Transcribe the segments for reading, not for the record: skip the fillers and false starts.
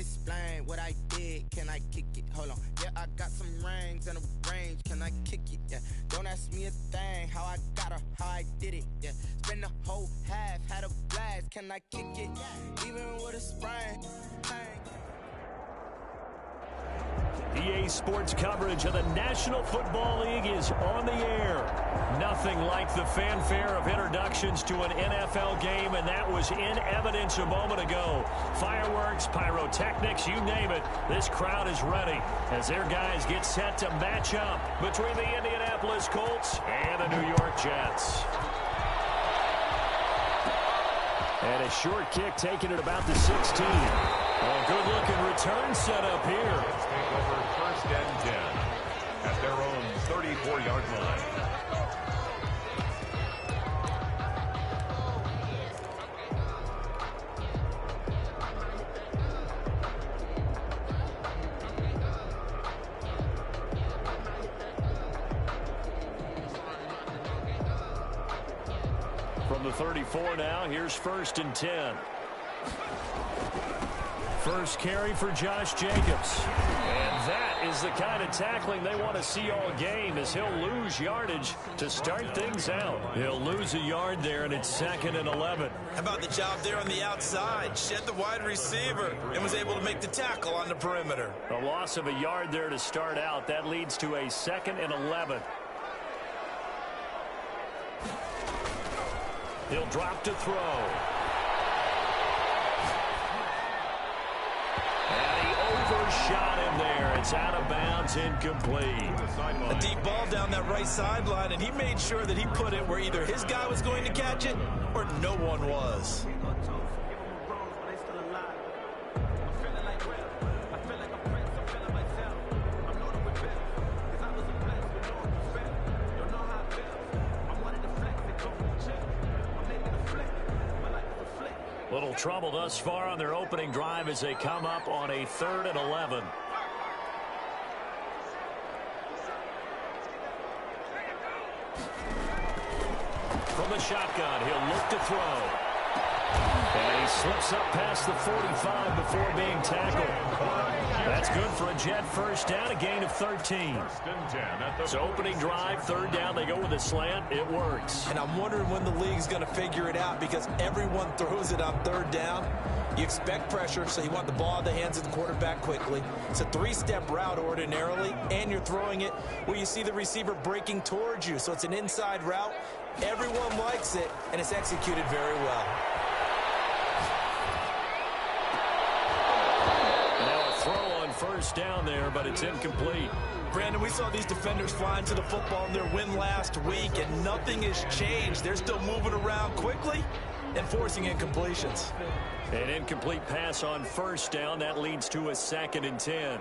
explain what I did. Can I kick it? Hold on. Yeah, I got some rings and a range. Can I kick it? Yeah. Don't ask me a thing. How I got her, how I did it. Yeah. Spend the whole half, had a blast. Can I kick it? Even with a sprain. EA Sports coverage of the National Football League is on the air. Nothing like the fanfare of introductions to an NFL game, and that was in evidence a moment ago. Fireworks, pyrotechnics, you name it. This crowd is ready as their guys get set to match up between the Indianapolis Colts and the New York Jets. And a short kick taken at about the 16. A good-looking return set up here. Let's take over 1st and 10 at their own 34-yard line. From the 34 now, here's 1st and 10. First carry for Josh Jacobs. And that is the kind of tackling they want to see all game, as he'll lose yardage to start things out. He'll lose a yard there, and it's 2nd and 11. How about the job there on the outside? Shed the wide receiver and was able to make the tackle on the perimeter. A loss of a yard there to start out. That leads to a 2nd and 11. He'll drop to throw. Overshot him there. It's out of bounds, incomplete. A deep ball down that right sideline, and he made sure that he put it where either his guy was going to catch it or no one was. Little trouble thus far on their opening drive as they come up on a 3rd and 11. From the shotgun, he'll look to throw. And he slips up past the 45 before being tackled. That's good for a Jet first down, a gain of 13. So opening drive, 3rd down, they go with a slant. It works. And I'm wondering when the league's going to figure it out, because everyone throws it on 3rd down. You expect pressure, so you want the ball in the hands of the quarterback quickly. It's a 3-step route ordinarily, and you're throwing it where you see the receiver breaking towards you. So it's an inside route. Everyone likes it, and it's executed very well. First down there, but it's incomplete. Brandon, we saw these defenders flying to the football in their win last week, and nothing has changed. They're still moving around quickly and forcing incompletions. An incomplete pass on 1st down. That leads to a 2nd and 10.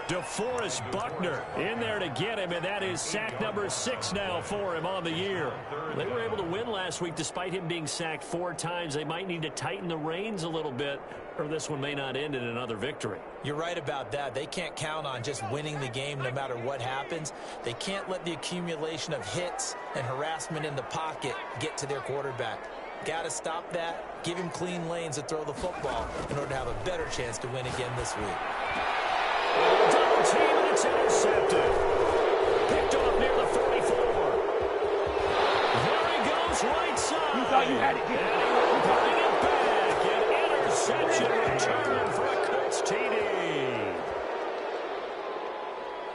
DeForest Buckner in there to get him, and that is sack number 6 now for him on the year. They were able to win last week despite him being sacked 4 times. They might need to tighten the reins a little bit, or this one may not end in another victory. You're right about that. They can't count on just winning the game no matter what happens. They can't let the accumulation of hits and harassment in the pocket get to their quarterback. Got to stop that, give him clean lanes to throw the football in order to have a better chance to win again this week. Double team, and it's intercepted. Picked off near the 44. There he goes, right side. You thought you had it. And he will bring it back. An interception return for a Colts TD.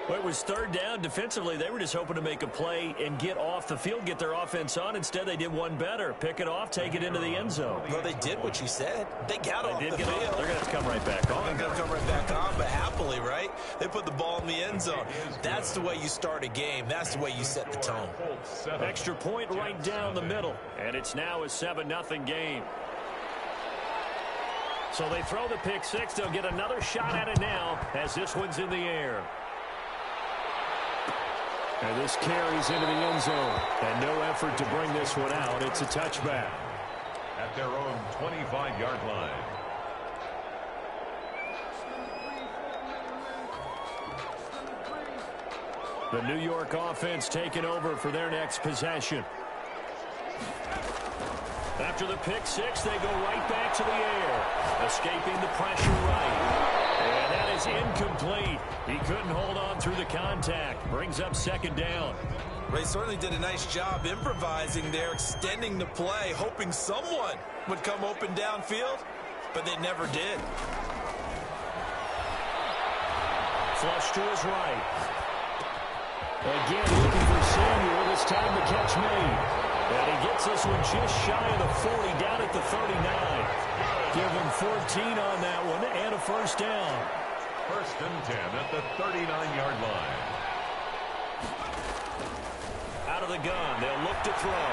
Well, it was 3rd down. Defensively, they were just hoping to make a play and get off the field, get their offense on. Instead, they did one better. Pick it off, take it into the end zone. Well, they did what you said. They got off the field. They're going to have to come right back on. They're going to come right back on, but happily, right? They put the ball in the end zone. That's the way you start a game. That's the way you set the tone. Extra point right down the middle. And it's now a 7-0 game. So they throw the pick 6. They'll get another shot at it now as this one's in the air. And this carries into the end zone. And no effort to bring this one out. It's a touchback. At their own 25-yard line. The New York offense taking over for their next possession. After the pick six, they go right back to the air, escaping the pressure right. And that is incomplete. He couldn't hold on through the contact. Brings up second down. They certainly did a nice job improvising there, extending the play, hoping someone would come open downfield, but they never did. Flush to his right. Again, looking for Samuel. This time the catch made. And he gets this one just shy of the 40, down at the 39. Give him 14 on that one and a first down. First and 10 at the 39-yard line. Out of the gun, they'll look to throw.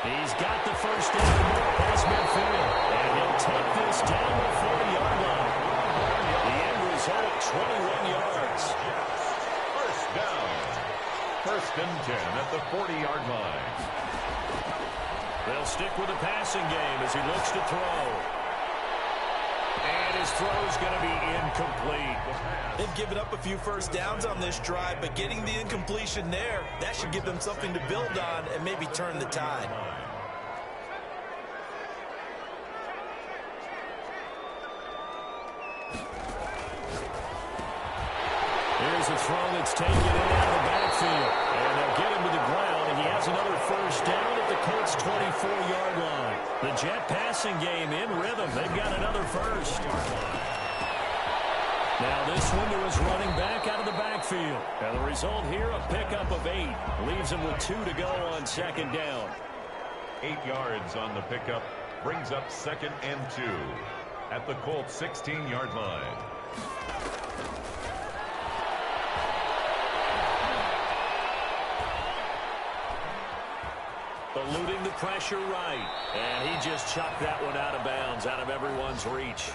He's got the first down past midfield. And he'll take this down the 40-yard line. The end result, 21 yards. First down. First and 10 at the 40-yard line. They'll stick with the passing game as he looks to throw. And his throw's going to be incomplete. They've given up a few first downs on this drive, but getting the incompletion there, that should give them something to build on and maybe turn the tide. Here's a throw that's taken in out of the backfield. And they'll get him to the ground, and he has another first down at the Colts' 24-yard line. The Jet passing game in rhythm. They've got another first. Now this one to his running back out of the backfield. And the result here, a pickup of 8. Leaves him with 2 to go on second down. 8 yards on the pickup. Brings up second and 2 at the Colts' 16-yard line. Eluding the pressure right. And he just chucked that one out of bounds, out of everyone's reach.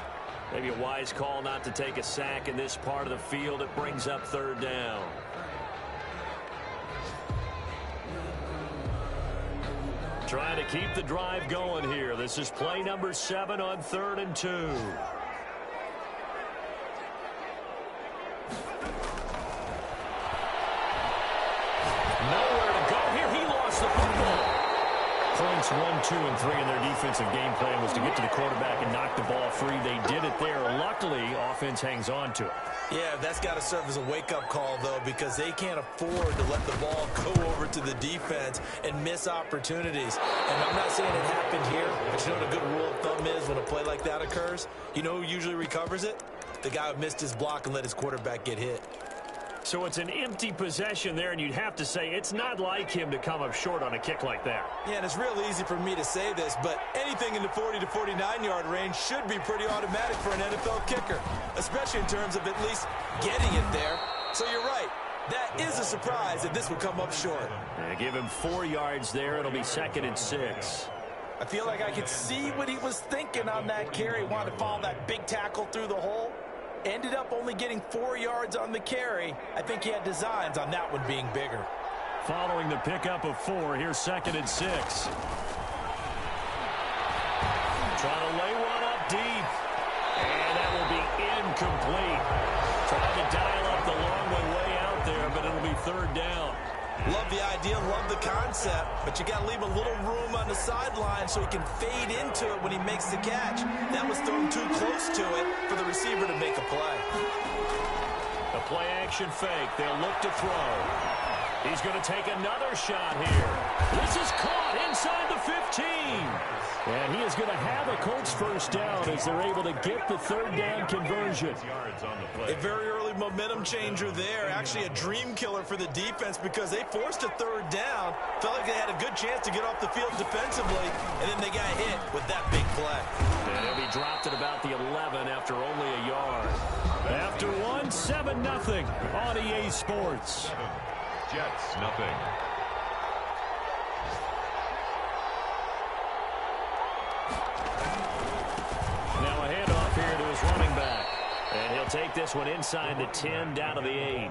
Maybe a wise call not to take a sack in this part of the field. It brings up third down. Trying to keep the drive going here. This is play number 7 on 3rd and 2. Nowhere to go here. He lost the football. Points 1, 2, and 3 in their defensive game plan was to get to the quarterback and knock the ball free. They did it there. Luckily, offense hangs on to it. Yeah, that's got to serve as a wake-up call, though, because they can't afford to let the ball go over to the defense and miss opportunities. And I'm not saying it happened here, but you know what a good rule of thumb is when a play like that occurs? You know who usually recovers it? The guy who missed his block and let his quarterback get hit. So it's an empty possession there, and you'd have to say it's not like him to come up short on a kick like that. Yeah, and it's real easy for me to say this, but anything in the 40 to 49-yard range should be pretty automatic for an NFL kicker, especially in terms of at least getting it there. So you're right. That is a surprise that this would come up short. Yeah, give him 4 yards there. It'll be 2nd and 6. I feel like I could see what he was thinking on that carry. Wanted to follow that big tackle through the hole. Ended up only getting 4 yards on the carry. I think he had designs on that one being bigger. Following the pickup of 4, here's 2nd and 6. Trying to lay one up deep. And that will be incomplete. Trying to dial up the long one way out there, but it'll be 3rd down. Love the idea, love the concept, but you got to leave a little room on the sideline so he can fade into it when he makes the catch. That was thrown too close to it for the receiver to make a play. A play-action fake. They'll look to throw. He's going to take another shot here. This is caught inside the 15. And he is going to have a Colts first down as they're able to get the 3rd down conversion. A very early momentum changer there. Actually a dream killer for the defense because they forced a 3rd down. Felt like they had a good chance to get off the field defensively, and then they got hit with that big play. And he'll be dropped at about the 11 after only a yard. After 1, 7-0 on EA Sports. Jets, nothing. Now a handoff here to his running back. And he'll take this one inside the 10, down to the 8.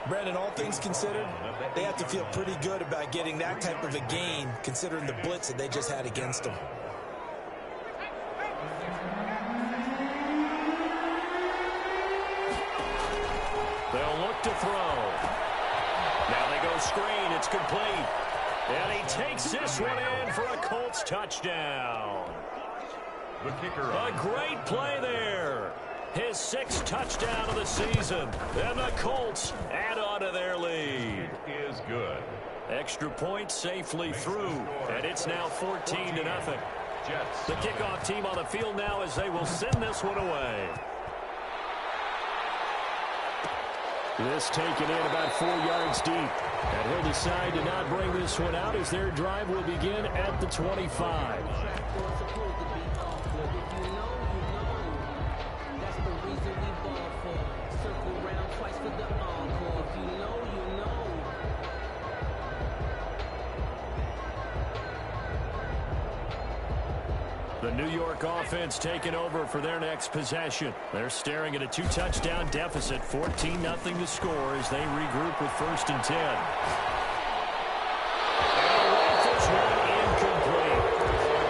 Brandon, all things considered, they have to feel pretty good about getting that type of a gain, considering the blitz that they just had against them. They'll look look to throw. Now they go screen. It's complete. And he takes this one in for a Colts touchdown. The kicker. A great play there. His 6th touchdown of the season. And the Colts add on to their lead. It is good. Extra point safely through. And it's now 14-0. Jets. The kickoff team on the field now as they will send this one away. This taken in about 4 yards deep. And he'll decide to not bring this one out as their drive will begin at the 25. The New York offense taking over for their next possession. They're staring at a 2-touchdown deficit, 14-0 to score as they regroup with 1st and 10. And this one incomplete.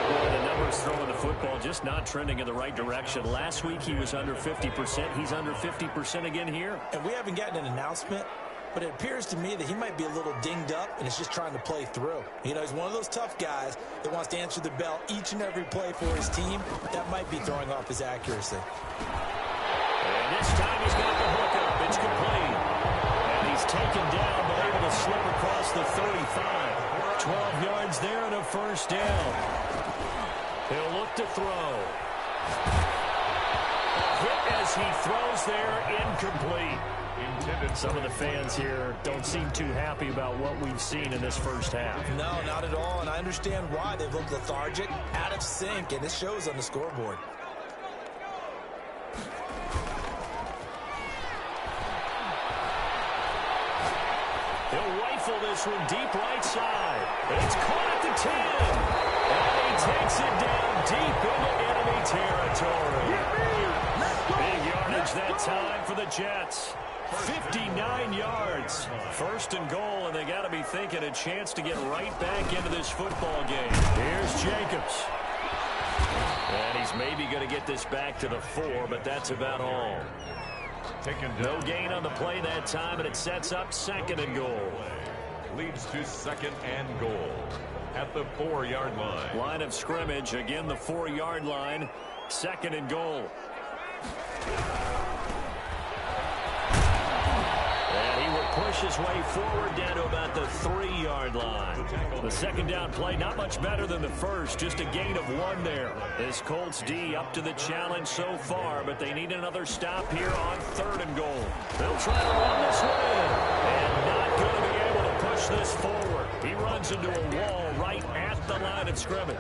Boy, the numbers throwing the football just not trending in the right direction. Last week he was under 50%. He's under 50% again here. And we haven't gotten an announcement, but it appears to me that he might be a little dinged up and is just trying to play through. You know, he's one of those tough guys that wants to answer the bell each and every play for his team. That might be throwing off his accuracy. And this time he's got the hook up. It's complete. And he's taken down but able to slip across the 35. 12 yards there and a 1st down. He'll look to throw. Hit as he throws there, incomplete. Some of the fans here don't seem too happy about what we've seen in this first half. No, not at all, and I understand why. They've looked lethargic, out of sync, and it shows on the scoreboard. He'll rifle this one deep right side. It's caught at the 10. And he takes it down deep into enemy territory. Big yardage that time for the Jets. 59 yards. 1st and goal, and they got to be thinking a chance to get right back into this football game. Here's Jacobs. And he's maybe going to get this back to the 4, but that's about all. No gain on the play that time, and it sets up 2nd and goal. Leads to 2nd and goal at the 4-yard line. Line of scrimmage, again the 4-yard line. 2nd and goal. And he will push his way forward down to about the 3-yard line. The 2nd down play, not much better than the first, just a gain of 1 there. This Colts D up to the challenge so far, but they need another stop here on 3rd and goal. They'll try to run this one in, and not going to be able to push this forward. He runs into a wall right at the line of scrimmage.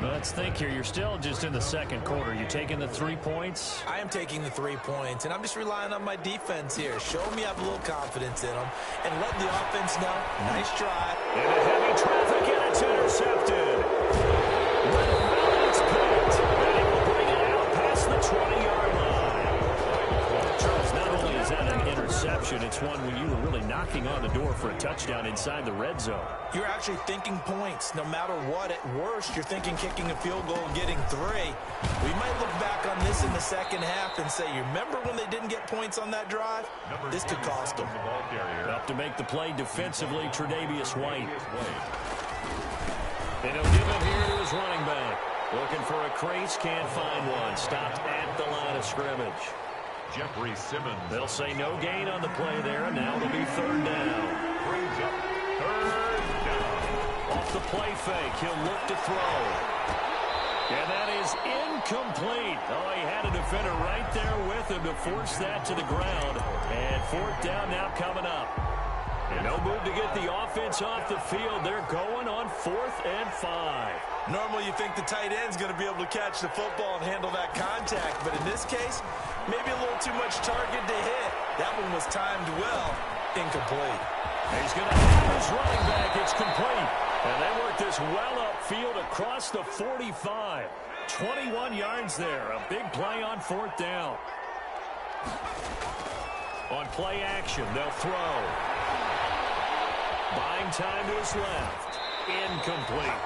Let's think here. You're still just in the 2nd quarter. You taking the 3 points? I am taking the 3 points, and I'm just relying on my defense here. Show me I have a little confidence in them, and let the offense know. Nice try. Into heavy traffic, and it's intercepted. It's picked, and he will bring it out past the 20-yard line. Charles, not only is that an interception, it's one when you were really knocking on the door for a touchdown inside the red zone. You're actually thinking points. No matter what, at worst, you're thinking kicking a field goal and getting 3. We might look back on this in the 2nd half and say, you remember when they didn't get points on that drive? This could cost them. Up to make the play defensively, Tre'Davious White. And he'll give it here to his running back. Looking for a crease, can't find one. Stopped at the line of scrimmage. Jeffrey Simmons. They'll say no gain on the play there, and now it'll be 3rd down. Brings up 3rd down. Off the play fake, he'll look to throw. And that is incomplete. Oh, he had a defender right there with him to force that to the ground. And 4th down now coming up. And no move to get the offense off the field. They're going on 4th and 5. Normally you think the tight end's going to be able to catch the football and handle that contact. But in this case, maybe a little too much target to hit. That one was timed well. Incomplete. He's going to have his running back. It's complete. And they work this well upfield across the 45. 21 yards there. A big play on 4th down. On play action, they'll throw. Buying time to his left. Incomplete.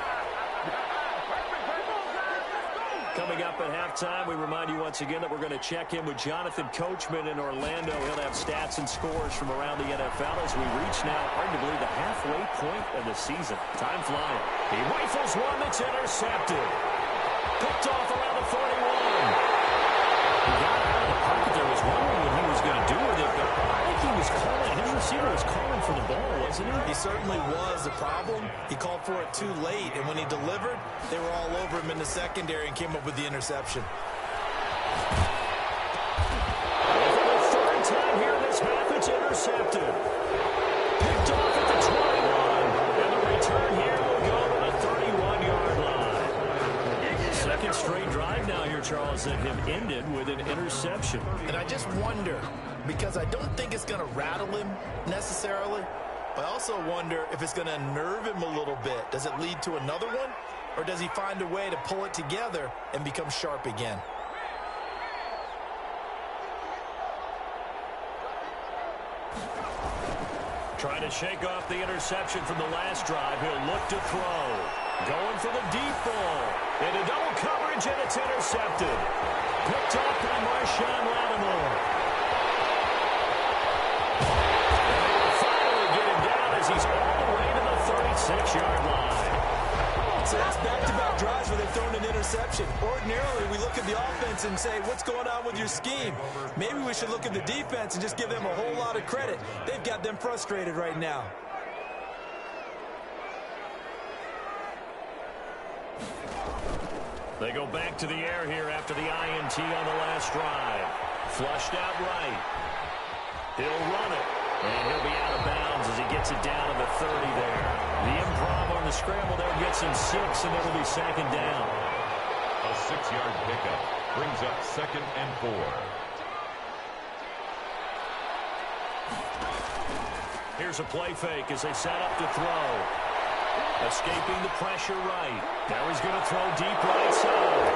Coming up at halftime, we remind you once again that we're going to check in with Jonathan Coachman in Orlando. He'll have stats and scores from around the NFL as we reach now arguably the halfway point of the season. Time flying. He rifles one that's intercepted. Picked off around the 41. He got out of the pocket there. Was wondering what he was going to do with it, but I think he was calling. His receiver was calling for the ball, wasn't he? He certainly was. The problem, he called for it too late, and when he delivered, they were all over him in the secondary and came up with the interception. For the third time here this half, it's intercepted. Picked off at the 21, and the return here will go to the 31-yard line. Second straight drive now here, Charles, that have ended with an interception. And I just wonder, because I don't think it's going to rattle him necessarily, but I also wonder if it's going to unnerve him a little bit. Does it lead to another one, or does he find a way to pull it together and become sharp again? Trying to shake off the interception from the last drive. He'll look to throw. Going for the deep ball. Into double coverage, and it's intercepted. Picked off by Marshawn Lattimore. Finally get him down as he's all the way to the 36-yard line. So that's back-to-back drives where they've thrown an interception. Ordinarily, we look at the offense and say, what's going on with your scheme? Maybe we should look at the defense and just give them a whole lot of credit. They've got them frustrated right now. They go back to the air here after the INT on the last drive. Flushed out right. He'll run it. And he'll be out of bounds as he gets it down to the 30 there. The improv on the scramble there gets him 6, and it'll be second down. A 6-yard pickup brings up 2nd and 4. Here's a play fake as they set up to throw. Escaping the pressure right. Now he's going to throw deep right side.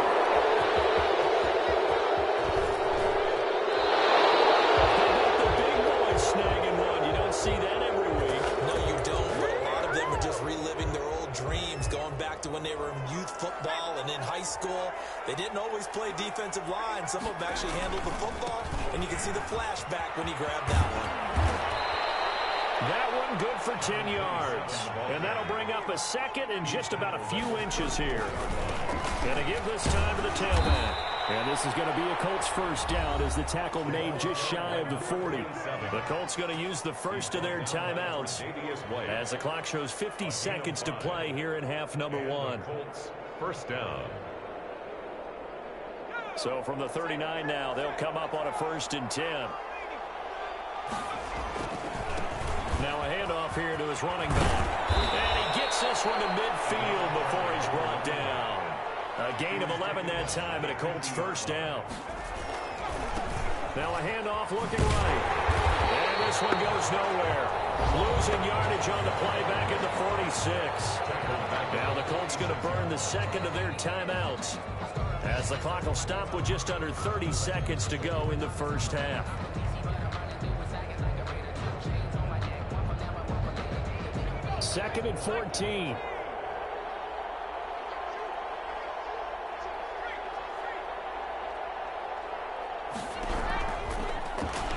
Snagging one. You don't see that every week. No, you don't, but a lot of them are just reliving their old dreams, going back to when they were in youth football and in high school. They didn't always play defensive line. Some of them actually handled the football, and you can see the flashback when he grabbed that one. That one good for 10 yards. And that'll bring up a second and just about a few inches here. Going to give this time to the tailback. And this is going to be a Colts first down as the tackle made just shy of the 40. The Colts going to use the first of their timeouts as the clock shows 50 seconds to play here in half number 1. First down. So from the 39 now, they'll come up on a 1st and 10. Now a handoff here to his running back. And he gets this one to midfield before he's brought down. A gain of 11 that time, and a Colts first down. Now a handoff looking right. And this one goes nowhere. Losing yardage on the play back at the 46. Now the Colts going to burn the second of their timeouts as the clock will stop with just under 30 seconds to go in the first half. Second and 14.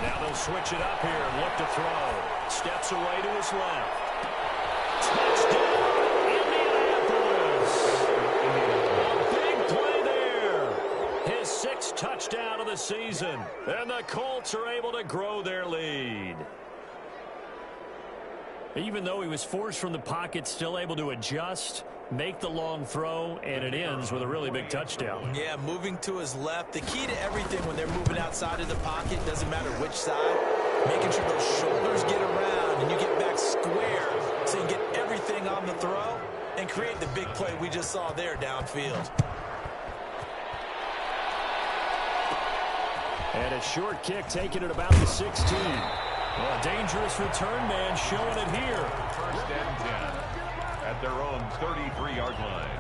Now they'll switch it up here and look to throw. Steps away to his left. Touchdown, Indianapolis. A big play there. His 6th touchdown of the season. And the Colts are able to grow their lead. Even though he was forced from the pocket, still able to adjust, make the long throw, and it ends with a really big touchdown. Yeah, moving to his left. The key to everything when they're moving outside of the pocket, doesn't matter which side, making sure those shoulders get around and you get back square so you get everything on the throw and create the big play we just saw there downfield. And a short kick taken at about the 16. Well, a dangerous return man showing it here. First and 10 at their own 33-yard line.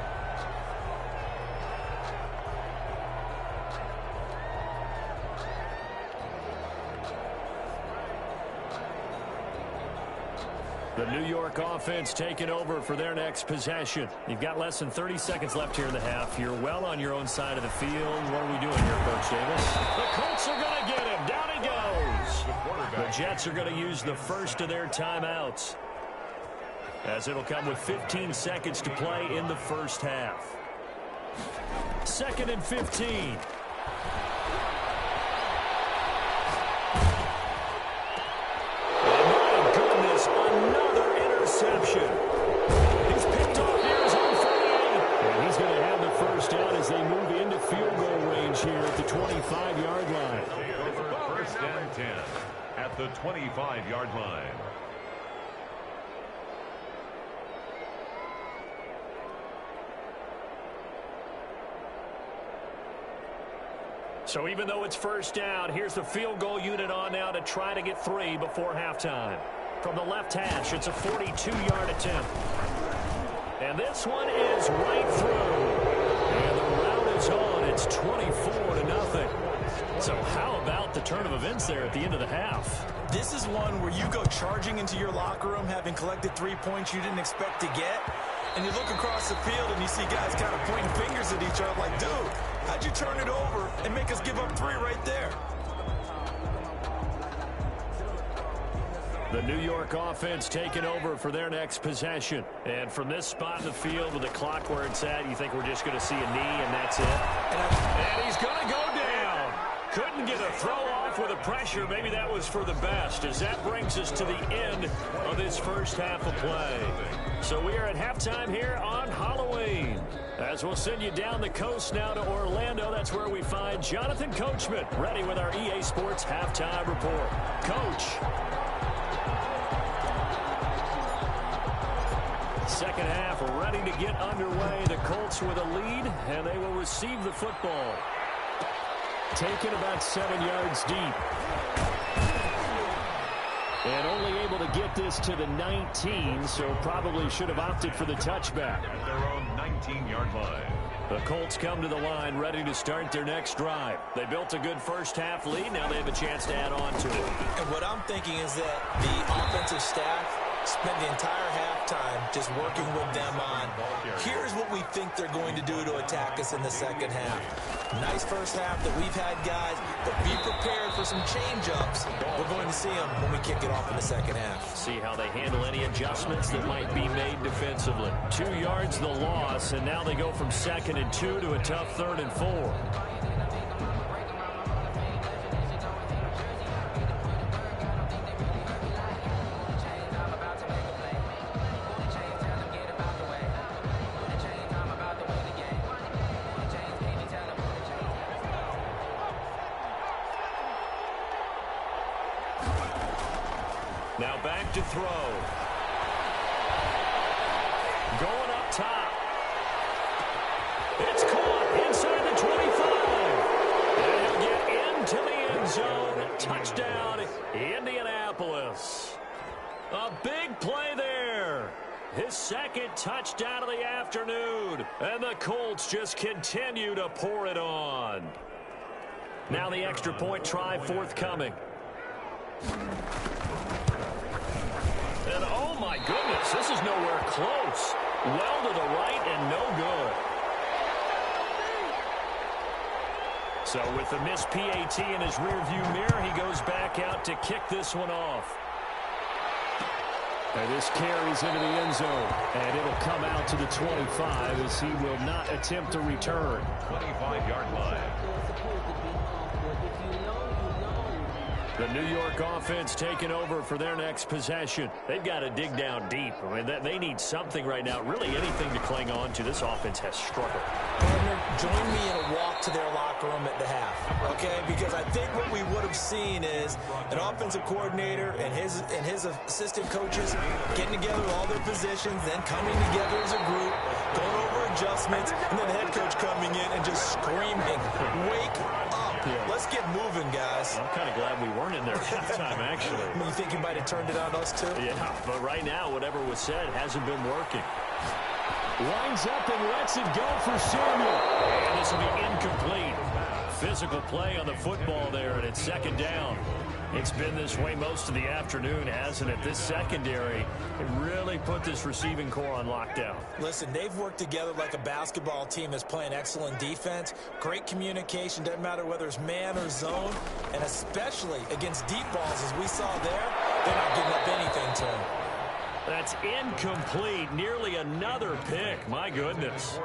The New York offense taking over for their next possession. You've got less than 30 seconds left here in the half. You're well on your own side of the field. What are we doing here, Coach Davis? The Colts are going to get him. Down he goes. The Jets are going to use the first of their timeouts, as it'll come with 15 seconds to play in the first half. 2nd and 15. Another interception. He's picked off near his own 48. And he's going to have the first down as they move into field goal range here at the 25-yard line. First and 10 at the 25-yard line. So even though it's first down, here's the field goal unit on now to try to get 3 before halftime. From the left hash, it's a 42-yard attempt. And this one is right through. And the route is on. It's 24-0. So how about the turn of events there at the end of the half? This is one where you go charging into your locker room having collected 3 points you didn't expect to get. And you look across the field and you see guys kind of pointing fingers at each other like, dude, how'd you turn it over and make us give up 3 right there? The New York offense taking over for their next possession. And from this spot in the field with the clock where it's at, you think we're just going to see a knee and that's it? And he's going to go down. Couldn't get a throw off with the pressure. Maybe that was for the best, as that brings us to the end of this first half of play. So we are at halftime here on Halloween, as we'll send you down the coast now to Orlando. That's where we find Jonathan Coachman ready with our EA Sports halftime report. Coach. Second half ready to get underway. The Colts with a lead, and they will receive the football. Taken about 7 yards deep. And only able to get this to the 19, so probably should have opted for the touchback. At their own 19-yard line. The Colts come to the line ready to start their next drive. They built a good first half lead. Now they have a chance to add on to it. And what I'm thinking is that the offensive staff spent the entire halftime just working with them on, here's what we think they're going to do to attack us in the second half. Nice first half that we've had, guys, but be prepared for some change-ups. We're going to see them when we kick it off in the second half. See how they handle any adjustments that might be made defensively. 2 yards the loss, and now they go from 2nd and 2 to a tough 3rd and 4. Now back to throw. Going up top. It's caught inside the 25. And he'll get into the end zone. Touchdown, Indianapolis. A big play there. His second touchdown of the afternoon. And the Colts just continue to pour it on. Now the extra point try forthcoming. And oh my goodness, this is nowhere close. Well to the right and no good. So with the missed PAT in his rearview mirror, he goes back out to kick this one off. And this carries into the end zone, and it'll come out to the 25 as he will not attempt to return. 25-yard line. The New York offense taking over for their next possession. They've got to dig down deep. I mean, they need something right now, really anything to cling on to. This offense has struggled. Partner, join me in a walk to their locker room at the half, okay? Because I think what we would have seen is an offensive coordinator and his assistant coaches getting together with all their positions, then coming together as a group, going over adjustments, and then the head coach coming in and just screaming, "Wake up. Let's get moving, guys." I'm kind of glad we weren't in there at halftime, actually. You think you might have turned it on us, too? Yeah, but right now, whatever was said hasn't been working. Lines up and lets it go for Samuel. And this will be incomplete. physical play on the football there, and it's second down. It's been this way most of the afternoon, hasn't it? This secondary, it really put this receiving core on lockdown. Listen, they've worked together like a basketball team that's playing excellent defense. Great communication, doesn't matter whether it's man or zone, and especially against deep balls, as we saw there, they're not giving up anything to them. That's incomplete. Nearly another pick. My goodness.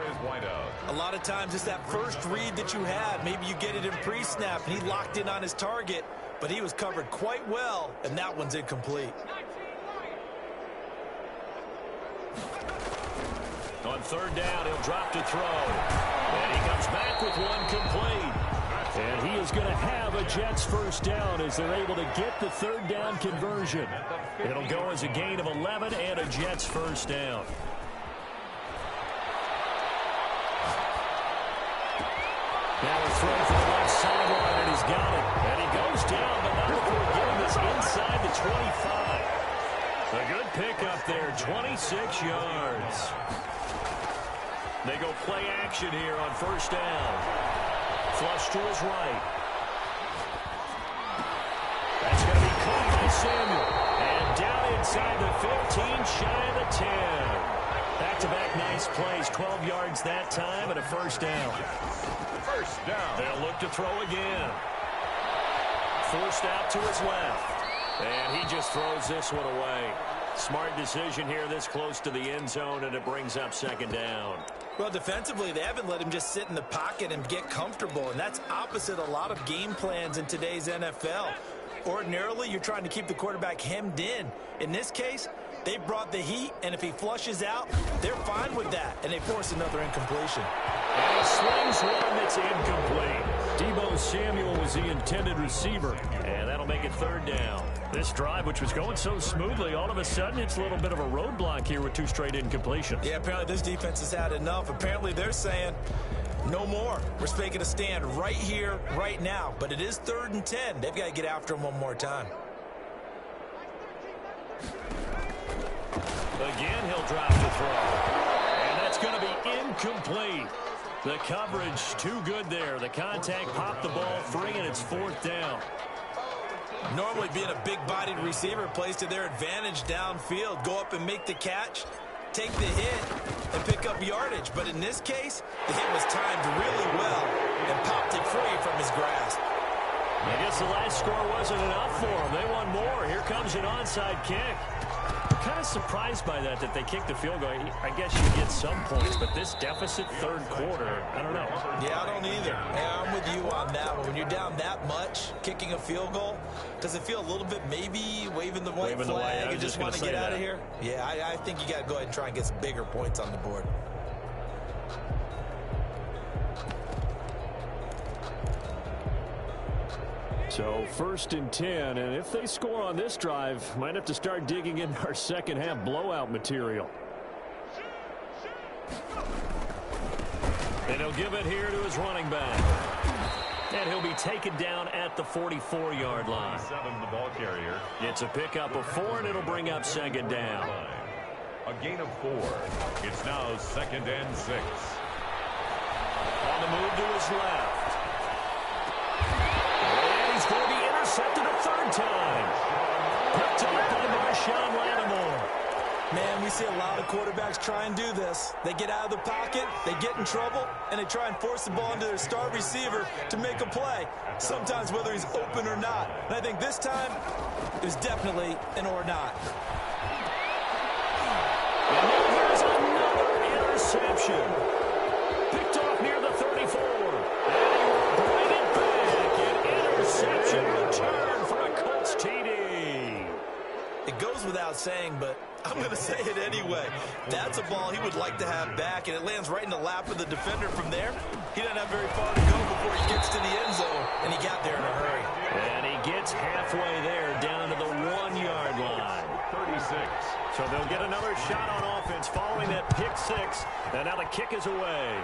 A lot of times it's that first read that you had. Maybe you get it in pre-snap, and he locked in on his target, but he was covered quite well, and that one's incomplete. On third down, he'll drop to throw. And he comes back with one complete. And he is going to have a Jets first down as they're able to get the third down conversion. It'll go as a gain of 11 and a Jets first down. Now a throw from the left sideline, and he's got it. And he goes down, but not before getting this inside the 25. A good pickup there, 26 yards. They go play action here on first down. Flush to his right. That's going to be caught by Samuel. And down inside the 15, shy of the 10. Back-to-back nice plays, 12 yards that time, and a first down. First down. They'll look to throw again. Forced out to his left. And he just throws this one away. Smart decision here this close to the end zone, and it brings up second down. Well, defensively, they haven't let him just sit in the pocket and get comfortable, and that's opposite a lot of game plans in today's NFL. Ordinarily, you're trying to keep the quarterback hemmed in. In this case, they brought the heat, and if he flushes out, they're fine with that, and they force another incompletion. And he slings one that's incomplete. Deebo Samuel was the intended receiver, and that'll make it third down. This drive, which was going so smoothly, all of a sudden it's a little bit of a roadblock here with two straight incompletions. Yeah, apparently this defense has had enough. Apparently they're saying, no more. We're making a stand right here, right now. But it is 3rd and 10. They've got to get after him one more time. Again, he'll drop to throw. And that's going to be incomplete. The coverage too good there. The contact popped the ball free, and it's 4th down. Normally being a big-bodied receiver plays to their advantage downfield. Go up and make the catch, take the hit, and pick up yardage. But in this case, the hit was timed really well and popped it free from his grasp. I guess the last score wasn't enough for them. They want more. Here comes an onside kick. I'm kind of surprised by that they kicked the field goal. I guess you get some points, but this deficit third quarter, I don't know. Yeah, I don't either. Yeah, I'm with you on that one. When you're down that much, kicking a field goal, does it feel a little bit maybe waving the white flag and just want to get out of here? Yeah, I think you got to go ahead and try and get some bigger points on the board. So 1st and 10, and if they score on this drive, might have to start digging in our second half blowout material. And he'll give it here to his running back. And he'll be taken down at the 44-yard line. The ball carrier. It's a pickup of 4, and it'll bring up second down. A gain of 4. It's now 2nd and 6. On the move to his left. He's going to be intercepted a 3rd time. Picked up by Marshawn Lattimore. Man, we see a lot of quarterbacks try and do this. They get out of the pocket, they get in trouble, and they try and force the ball into their star receiver to make a play, sometimes whether he's open or not. And I think this time, it was definitely an or not. And now here's another interception. Picked off near the 34. Interception return for a Colts TD. It goes without saying, but I'm going to say it anyway. That's a ball he would like to have back, and it lands right in the lap of the defender from there. He doesn't have very far to go before he gets to the end zone, and he got there in a hurry. And he gets halfway there, down to the 1-yard line. 36. So they'll get another shot on offense following that pick 6, and now the kick is away.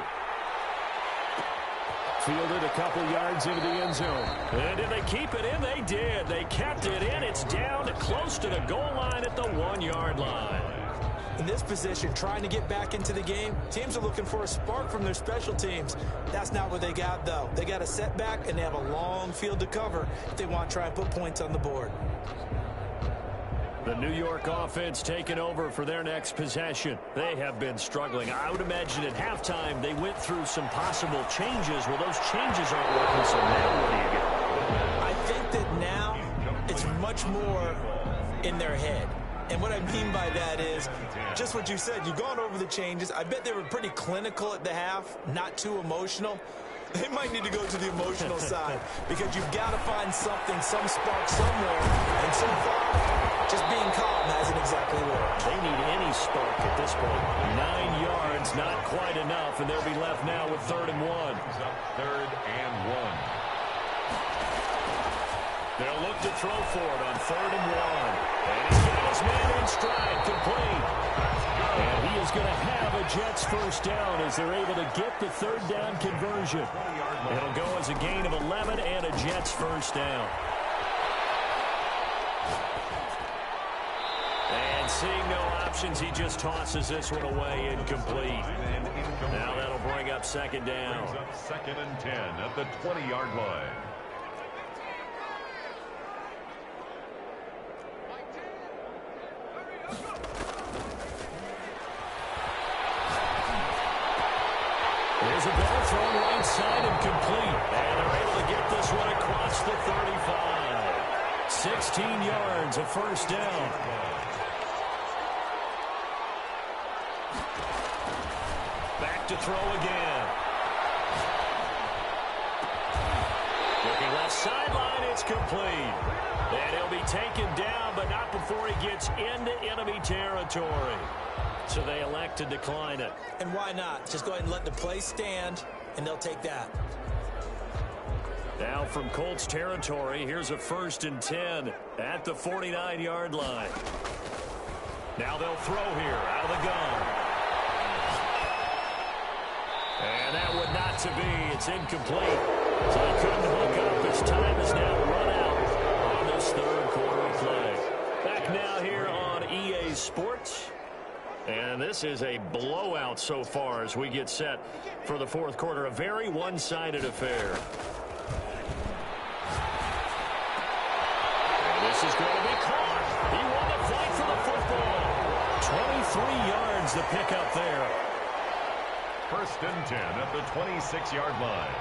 Fielded a couple yards into the end zone. And did they keep it in? They did. They kept it in. It's down to close to the goal line at the 1-yard line. In this position, trying to get back into the game, teams are looking for a spark from their special teams. That's not what they got, though. They got a setback, and they have a long field to cover if they want to try and put points on the board. The New York offense taking over for their next possession. They have been struggling. I would imagine at halftime they went through some possible changes. Well, those changes aren't working, so now what do you get? I think that now it's much more in their head. And what I mean by that is just what you said. You've gone over the changes. I bet they were pretty clinical at the half, not too emotional. They might need to go to the emotional side because you've got to find something, some spark somewhere. And so far, just being calm hasn't exactly worked. They need any spark at this point. 9 yards, not quite enough, and they'll be left now with 3rd and 1. Third and 1. They'll look to throw for it on 3rd and 1. And he's got his man in stride, complete. And he is going to have a Jets first down as they're able to get the 3rd down conversion. It'll go as a gain of 11 and a Jets first down. And seeing no options, he just tosses this one away, incomplete. Now that'll bring up 2nd down. Brings up 2nd and 10 at the 20-yard line. There's a ball thrown right side and complete. And they're able to get this one across the 35. 16 yards, a first down. Back to throw again. Looking left sideline, it's complete. And he'll be taken down, but not before he gets into enemy territory. So they elect to decline it. And why not? Just go ahead and let the play stand, and they'll take that. Now from Colts territory, here's a 1st and 10 at the 49-yard line. Now they'll throw here out of the gun. And that would not to be. It's incomplete. So he couldn't hook up. His time is now run out on this 3rd quarter play. Back now here on EA Sports. And this is a blowout so far as we get set for the 4th quarter. A very one-sided affair. And this is going to be caught. He won the fight for the football. 23 yards the pickup there. 1st and 10 at the 26-yard line.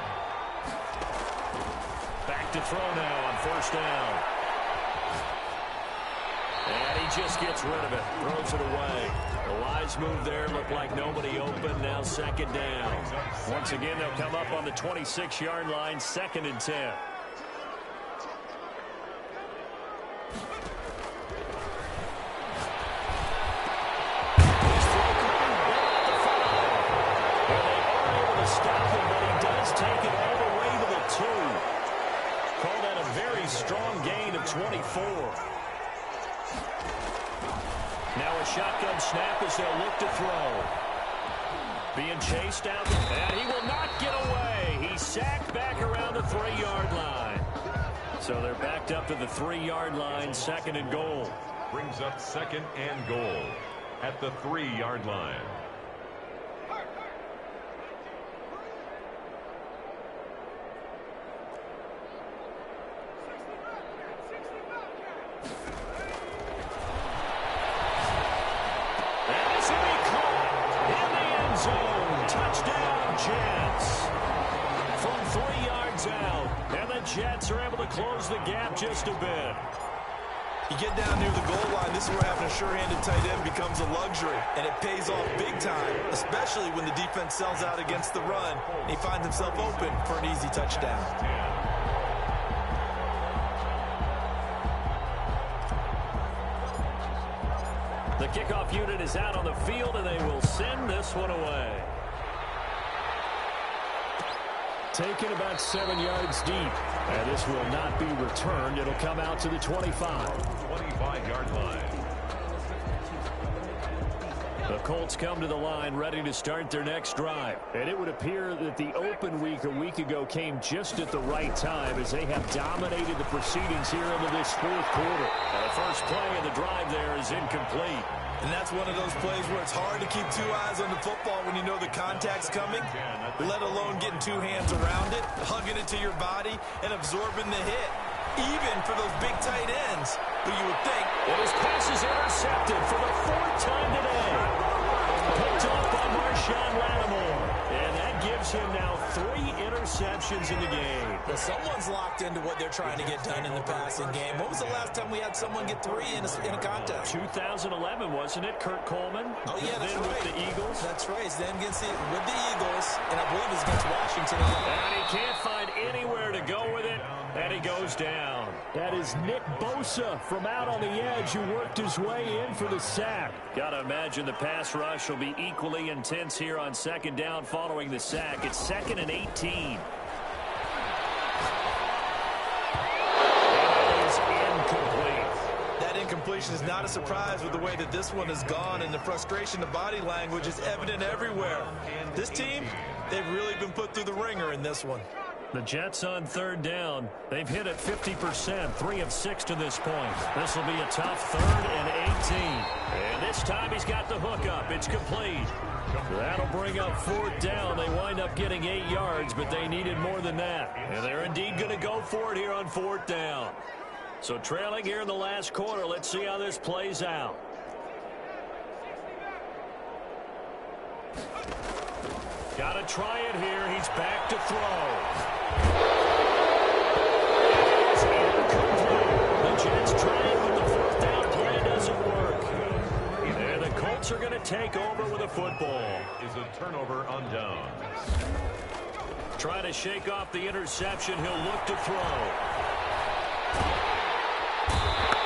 Back to throw now on 1st down. And he just gets rid of it, throws it away. A wise move there, looked like nobody open, now 2nd down. Once again, they'll come up on the 26-yard line, 2nd and 10. Take it all the way to the 2. Call that a very strong gain of 24. Now a shotgun snap as they'll look to throw. Being chased out, and he will not get away. He's sacked back around the 3-yard line. So they're backed up to the 3-yard line, 2nd and goal. Brings up 2nd and goal at the 3-yard line. Touchdown, Jets. From 3 yards out. And the Jets are able to close the gap just a bit. You get down near the goal line, this is where having a sure-handed tight end becomes a luxury. And it pays off big time, especially when the defense sells out against the run. And he finds himself open for an easy touchdown. The kickoff unit is out on the field, and they will send this one away. Taken about 7 yards deep. And this will not be returned. It'll come out to the 25. 25-yard line. The Colts come to the line ready to start their next drive. And it would appear that the open week a week ago came just at the right time as they have dominated the proceedings here into this 4th quarter. And the first play of the drive there is incomplete. And that's one of those plays where it's hard to keep two eyes on the football when you know the contact's coming, let alone getting two hands around it, hugging it to your body, and absorbing the hit, even for those big tight ends who you would think. And his pass is intercepted for the fourth time today. Picked off by Marshawn Lattimore. And that gives him now 3 interceptions in the game. Well, someone's locked into what they're trying to get done in the passing game. When was the last time we had someone get 3 in a contest? 2011, wasn't it? Kurt Coleman. Oh, yeah, that's then right. With the Eagles. That's right. He's then with the Eagles, and I believe it's against Washington. And he can't find anywhere to go with it, and he goes down. That is Nick Bosa from out on the edge who worked his way in for the sack. Got to imagine the pass rush will be equally intense here on second down following the sack. It's 2nd and 18. That incompletion is not a surprise with the way that this one has gone, and the frustration, the body language is evident everywhere. This team, they've really been put through the ringer in this one. The Jets on third down. They've hit it 50%, 3 of 6 to this point. This will be a tough 3rd and 18. And this time he's got the hook up. It's complete. That'll bring up 4th down. They wind up getting 8 yards, but they needed more than that. And they're indeed going to go for it here on 4th down. So trailing here in the last quarter. Let's see how this plays out. Got to try it here. He's back to throw. The Jets trying, but the 4th down play doesn't work. And the Colts are going to take over with a football. Is a turnover on downs. Trying to shake off the interception. He'll look to throw.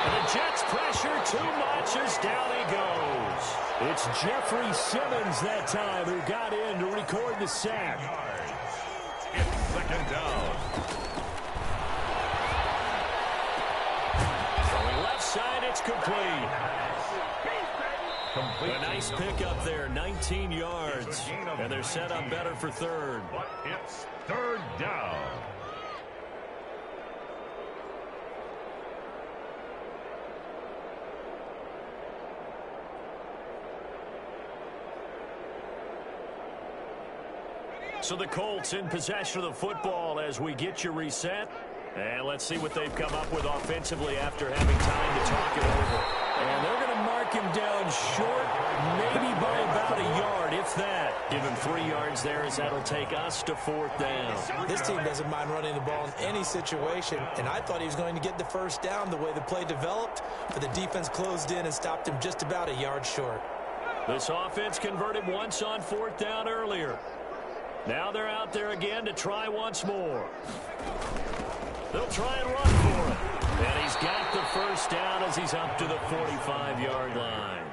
And the Jets pressure too much as down he goes. It's Jeffrey Simmons that time who got in to record the sack. It's 2nd down. Going left side, it's complete. A nice pickup there, 19 yards. And they're set up better for 3rd. But it's 3rd down. So the Colts in possession of the football as we get you reset. And let's see what they've come up with offensively after having time to talk it over. And they're going to mark him down short, maybe by about a yard, if that. Give him 3 yards there as that'll take us to 4th down. This team doesn't mind running the ball in any situation, and I thought he was going to get the 1st down the way the play developed, but the defense closed in and stopped him just about a yard short. This offense converted once on 4th down earlier. Now they're out there again to try once more. They'll try and run for it. And he's got the 1st down as he's up to the 45-yard line.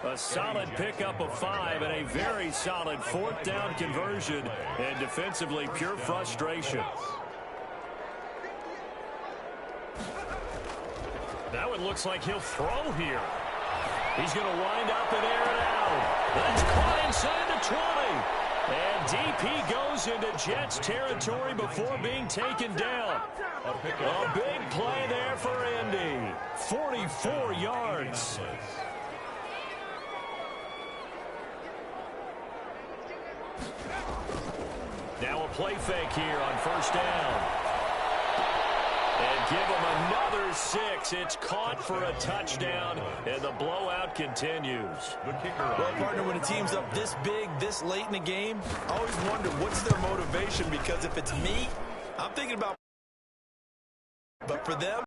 A solid pickup of 5 and a very solid 4th down conversion. And defensively, pure frustration. Now it looks like he'll throw here. He's going to wind up and air it out. That's caught inside the 20. And DP goes into Jets territory before being taken down. A big play there for Indy. 44 yards. Now a play fake here on 1st down. And give him another 6. It's caught for a touchdown, and the blowout continues. Well, partner, when a team's up this big, this late in the game, I always wonder what's their motivation, because if it's me, I'm thinking about, but for them,